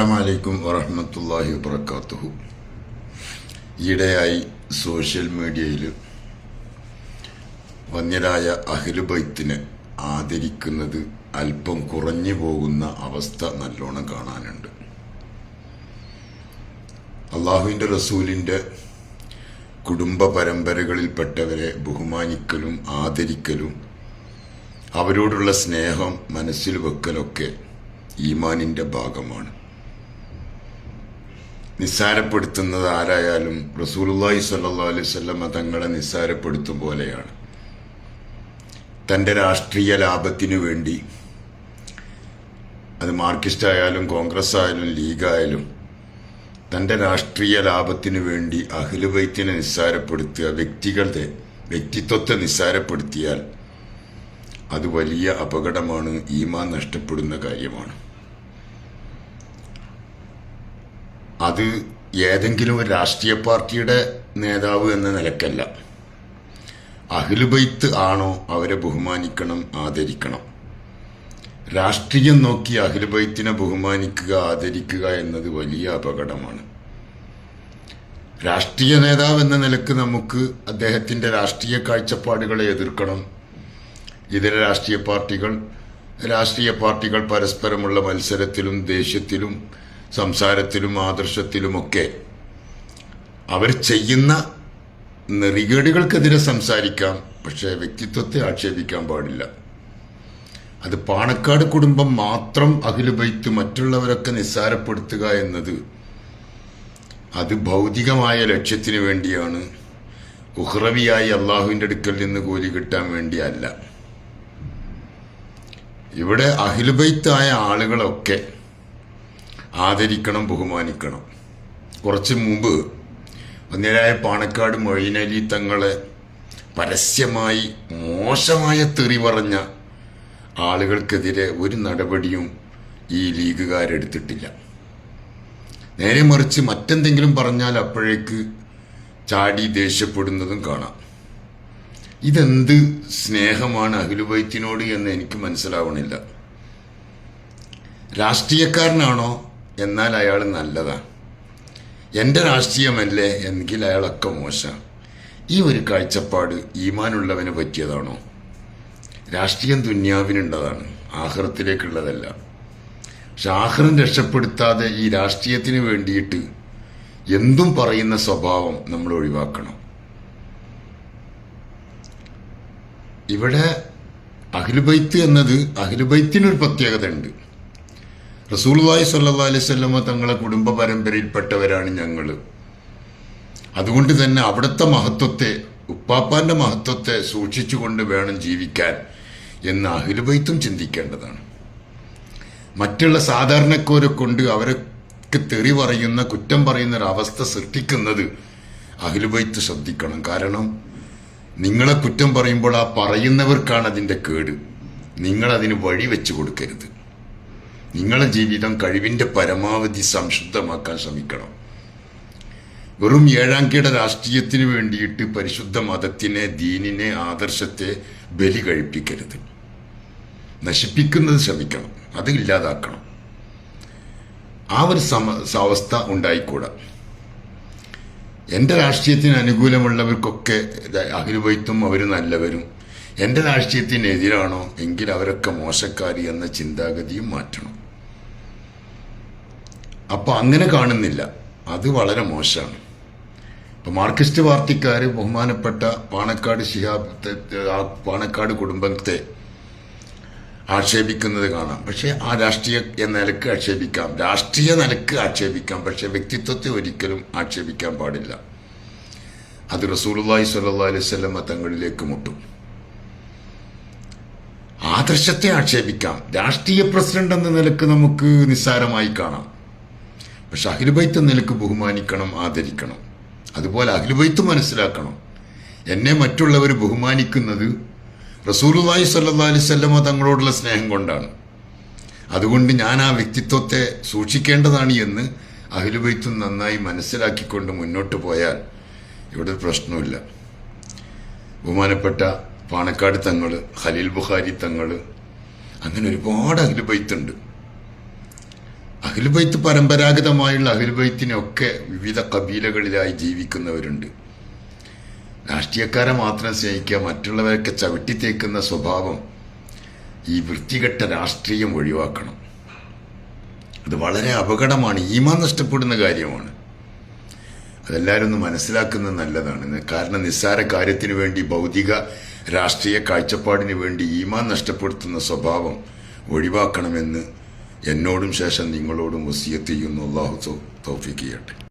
അസ്സലാമു അലൈക്കും വറഹ്മത്തുള്ളാഹി വബറകാതുഹു. ഈയിടെയായി സോഷ്യൽ മീഡിയയിൽ വന്യരായ അഹ്ലു ബൈത്തിനെ ആദരിക്കുന്നത് അല്പം കുറഞ്ഞു പോകുന്ന അവസ്ഥ നല്ലോണം കാണാനുണ്ട്. അള്ളാഹുവിൻ്റെ റസൂലിൻ്റെ കുടുംബ പരമ്പരകളിൽപ്പെട്ടവരെ ബഹുമാനിക്കലും ആദരിക്കലും അവരോടുള്ള സ്നേഹം മനസ്സിൽ വെക്കലൊക്കെ ഈമാനിൻ്റെ ഭാഗമാണ്. നിസ്സാരപ്പെടുത്തുന്നത് ആരായാലും റസൂലുള്ളാഹി സ്വല്ലല്ലാഹു അലൈഹി വസല്ലമ തങ്ങളെ നിസ്സാരപ്പെടുത്തും പോലെയാണ്. തൻ്റെ രാഷ്ട്രീയ ലാഭത്തിനു വേണ്ടി, അത് മാർക്സിസ്റ്റ് ആയാലും കോൺഗ്രസ് ആയാലും ലീഗായാലും, തൻ്റെ രാഷ്ട്രീയ ലാഭത്തിനു വേണ്ടി അഹ്ലു ബൈത്തിനെ നിസ്സാരപ്പെടുത്തുക, വ്യക്തിത്വത്തെ നിസ്സാരപ്പെടുത്തിയാൽ അത് വലിയ അപകടമാണ്, ഈമാൻ നഷ്ടപ്പെടുന്ന കാര്യമാണ്. അത് ഏതെങ്കിലും ഒരു രാഷ്ട്രീയ പാർട്ടിയുടെ നേതാവ് എന്ന നിലക്കല്ല. അഹ്ലു ബൈത്ത് ആണോ അവരെ ബഹുമാനിക്കണം, ആദരിക്കണം. രാഷ്ട്രീയം നോക്കി അഹ്ലു ബൈത്തിനെ ബഹുമാനിക്കുക, ആദരിക്കുക എന്നത് വലിയ അപകടമാണ്. രാഷ്ട്രീയ നേതാവ് എന്ന നിലക്ക് നമുക്ക് അദ്ദേഹത്തിൻ്റെ രാഷ്ട്രീയ കാഴ്ചപ്പാടുകളെ എതിർക്കണം. ഇതര രാഷ്ട്രീയ പാർട്ടികൾ പരസ്പരമുള്ള മത്സരത്തിലും ദേഷ്യത്തിലും സംസാരത്തിലും ആദർശത്തിലുമൊക്കെ അവർ ചെയ്യുന്ന നെറികേടുകൾക്കെതിരെ സംസാരിക്കാം, പക്ഷേ വ്യക്തിത്വത്തെ ആക്ഷേപിക്കാൻ പാടില്ല. അത് പാണക്കാട് കുടുംബം മാത്രം അഹ്ലു ബൈത്ത്, മറ്റുള്ളവരൊക്കെ നിസ്സാരപ്പെടുത്തുക എന്നത് അത് ഭൗതികമായ ലക്ഷ്യത്തിന് വേണ്ടിയാണ്, ഉഖ്റവിയായി അള്ളാഹുവിൻ്റെ അടുക്കൽ നിന്ന് കൂലി കിട്ടാൻ വേണ്ടിയല്ല. ഇവിടെ അഹ്ലു ബൈത്തായ ആളുകളൊക്കെ ആദരിക്കണം, ബഹുമാനിക്കണം. കുറച്ച് മുമ്പ് വന്യരായ പാണക്കാട് മൊയ്‌നലി തങ്ങളെ പരസ്യമായി മോശമായ തെറി പറഞ്ഞ ആളുകൾക്കെതിരെ ഒരു നടപടിയും ഈ ലീഗുകാരെടുത്തിട്ടില്ല. നേരെ മറിച്ച് മറ്റെന്തെങ്കിലും പറഞ്ഞാൽ അപ്പോഴേക്ക് ചാടി ദേഷ്യപ്പെടുന്നതും കാണാം. ഇതെന്ത് സ്നേഹമാണ് അഹ്ലു ബൈത്തിനോട് എന്ന് എനിക്ക് മനസ്സിലാവണില്ല. രാഷ്ട്രീയക്കാരനാണോ എന്നാൽ അയാൾ നല്ലതാണ്, എൻ്റെ രാഷ്ട്രീയമല്ലേ എങ്കിൽ അയാളൊക്കെ മോശം. ഈ ഒരു കാഴ്ചപ്പാട് ഈമാനുള്ളവന് പറ്റിയതാണോ? രാഷ്ട്രീയം ദുന്യാവിനുള്ളതാണ്, ആഖിറത്തിലേക്കുള്ളതല്ല. പക്ഷെ ആഖിറം രക്ഷപ്പെടുത്താതെ ഈ രാഷ്ട്രീയത്തിന് വേണ്ടിയിട്ട് എന്തും പറയുന്ന സ്വഭാവം നമ്മൾ ഒഴിവാക്കണം. ഇവിടെ അഹ്ലു ബൈത്ത് എന്നത്, അഹ്ലു ബൈത്തിനൊരു പ്രത്യേകത ഉണ്ട്. റസൂലുള്ളാഹി സ്വല്ലല്ലാഹു അലൈഹി വസല്ലമ തങ്ങളെ കുടുംബ പരമ്പരയിൽപ്പെട്ടവരാണ് ഞങ്ങൾ. അതുകൊണ്ട് തന്നെ അവിടുത്തെ മഹത്വത്തെ, ഉപ്പാപ്പാന്റെ മഹത്വത്തെ സൂക്ഷിച്ചുകൊണ്ട് വേണം ജീവിക്കാൻ എന്ന് അഹ്ലു ബൈത്തും ചിന്തിക്കേണ്ടതാണ്. മറ്റുള്ള സാധാരണക്കാരെ കൊണ്ട് അവരൊക്കെ തെറി പറയുന്ന, കുറ്റം പറയുന്ന ഒരവസ്ഥ സൃഷ്ടിക്കുന്നത് അഹ്ലു ബൈത്ത് ശ്രദ്ധിക്കണം. കാരണം നിങ്ങളെ കുറ്റം പറയുമ്പോൾ ആ പറയുന്നവർക്കാണ് അതിൻ്റെ കേട്. നിങ്ങളതിന് വഴി വെച്ച് കൊടുക്കരുത്. നിങ്ങളെ ജീവിതം കഴിവിൻ്റെ പരമാവധി സംശുദ്ധമാക്കാൻ ശ്രമിക്കണം. വെറും ഏഴാംകിട രാഷ്ട്രീയത്തിന് വേണ്ടിയിട്ട് പരിശുദ്ധ മതത്തിനെ, ദീനിനെ, ആദർശത്തെ ബലി കഴിപ്പിക്കരുത്. നശിപ്പിക്കുന്നത് ശ്രമിക്കണം, അത് ഇല്ലാതാക്കണം. ആ ഒരു അവസ്ഥ ഉണ്ടായിക്കൂടാ. എൻ്റെ രാഷ്ട്രീയത്തിന് അനുകൂലമുള്ളവർക്കൊക്കെ അഹ്ലു ബൈത്തും അവർ നല്ലവരും, എൻ്റെ രാഷ്ട്രീയത്തിനെതിരാണോ എങ്കിൽ അവരൊക്കെ മോശക്കാരി എന്ന ചിന്താഗതിയും മാറ്റണം. അപ്പോൾ അങ്ങനെ കാണുന്നില്ല, അത് വളരെ മോശമാണ്. ഇപ്പം മാർക്സിസ്റ്റ് പാർട്ടിക്കാർ ബഹുമാനപ്പെട്ട പാണക്കാട് പാണക്കാട് കുടുംബത്തെ ആക്ഷേപിക്കുന്നത് കാണാം. പക്ഷേ ആ രാഷ്ട്രീയ നിലക്ക് ആക്ഷേപിക്കാം, രാഷ്ട്രീയ നിലക്ക് ആക്ഷേപിക്കാം, പക്ഷെ വ്യക്തിത്വത്തെ ഒരിക്കലും ആക്ഷേപിക്കാൻ പാടില്ല. അത് റസൂലുള്ളാഹി സ്വല്ലല്ലാഹു അലൈഹി വസല്ലമ തങ്ങളിലേക്ക് മുട്ടും. ആദർശത്തെ ആക്ഷേപിക്കാം, രാഷ്ട്രീയ പ്രസിഡന്റ് എന്ന നിലക്ക് നമുക്ക് നിസ്സാരമായി കാണാം. പക്ഷെ അഹ്ലു ബൈത്ത് എന്ന നിലക്ക് ബഹുമാനിക്കണം, ആദരിക്കണം. അതുപോലെ അഹ്ലു ബൈത്ത് മനസ്സിലാക്കണം, എന്നെ മറ്റുള്ളവർ ബഹുമാനിക്കുന്നത് റസൂലുള്ളാഹി സ്വല്ലല്ലാഹു അലൈഹി വസല്ലമ തങ്ങളോടുള്ള സ്നേഹം കൊണ്ടാണ്. അതുകൊണ്ട് ഞാൻ ആ വ്യക്തിത്വത്തെ സൂക്ഷിക്കേണ്ടതാണ് എന്ന് അഹ്ലു ബൈത്ത് നന്നായി മനസ്സിലാക്കിക്കൊണ്ട് മുന്നോട്ട് പോയാൽ ഇവിടെ പ്രശ്നമില്ല. ബഹുമാനപ്പെട്ട പാണക്കാട് തങ്ങൾ, ഖലീൽ ബുഖാരി തങ്ങൾ, അങ്ങനെ ഒരുപാട് അഹ്ലു ബൈത്ത് ഉണ്ട്. അഹ്ലുബൈത്ത് പരമ്പരാഗതമായുള്ള അഹ്ലുബൈത്തിനൊക്കെ വിവിധ കബീലകളിലായി ജീവിക്കുന്നവരുണ്ട്. രാഷ്ട്രീയക്കാരെ മാത്രം സ്നേഹിക്കുക, മറ്റുള്ളവരൊക്കെ ചവിട്ടിത്തേക്കുന്ന സ്വഭാവം, ഈ വൃത്തികെട്ട രാഷ്ട്രീയം ഒഴിവാക്കണം. അത് വളരെ അപകടമാണ്, ഈമാൻ നഷ്ടപ്പെടുന്ന കാര്യമാണ്. അതെല്ലാവരും ഒന്ന് മനസ്സിലാക്കുന്നത് നല്ലതാണ്. കാരണം നിസ്സാര കാര്യത്തിന് വേണ്ടി, ഭൗതിക രാഷ്ട്രീയ കാഴ്ചപ്പാടിന് വേണ്ടി ഈമാൻ നഷ്ടപ്പെടുത്തുന്ന സ്വഭാവം ഒഴിവാക്കണമെന്ന് എന്നോടും ശേഷം നിങ്ങളോടും വസിയത്ത് ചെയ്യുന്നു. അല്ലാഹു തൗഫീഖ് ചെയ്യട്ടെ.